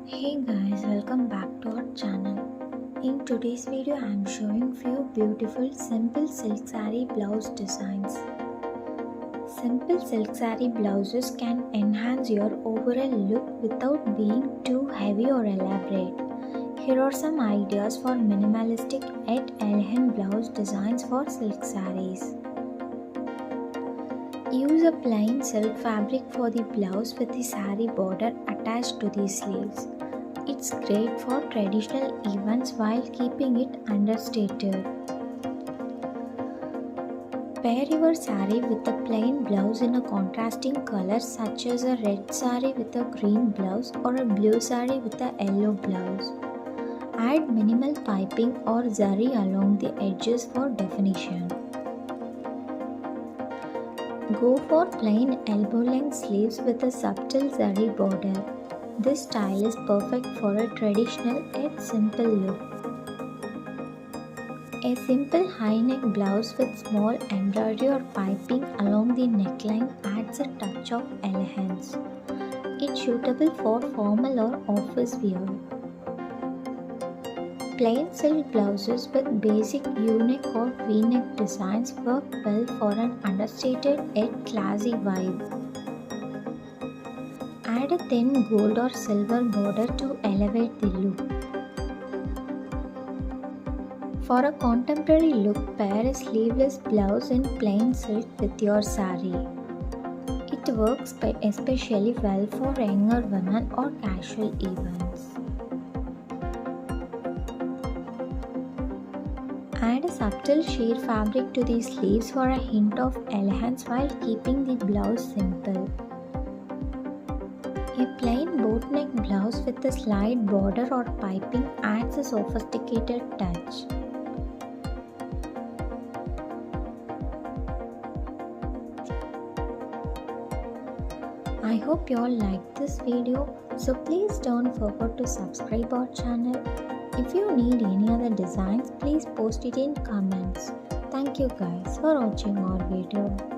Hey guys, welcome back to our channel. In today's video, I am showing few beautiful simple silk saree blouse designs. Simple silk saree blouses can enhance your overall look without being too heavy or elaborate. Here are some ideas for minimalistic yet elegant blouse designs for silk sarees. Use a plain silk fabric for the blouse with the saree border attached to the sleeves. It's great for traditional events while keeping it understated. Pair your saree with a plain blouse in a contrasting color such as a red saree with a green blouse or a blue saree with a yellow blouse. Add minimal piping or zari along the edges for definition. Go for plain elbow-length sleeves with a subtle zari border. This style is perfect for a traditional yet simple look. A simple high-neck blouse with small embroidery or piping along the neckline adds a touch of elegance. It's suitable for formal or office wear. Plain silk blouses with basic U-neck or V-neck designs work well for an understated yet classy vibe. Add a thin gold or silver border to elevate the look. For a contemporary look, pair a sleeveless blouse in plain silk with your saree. It works especially well for younger women or casual events. Add a subtle sheer fabric to the sleeves for a hint of elegance while keeping the blouse simple. A plain boat neck blouse with a slide border or piping adds a sophisticated touch. I hope you all liked this video, so please don't forget to subscribe our channel. If you need any other designs, please post it in comments. Thank you guys for watching our video.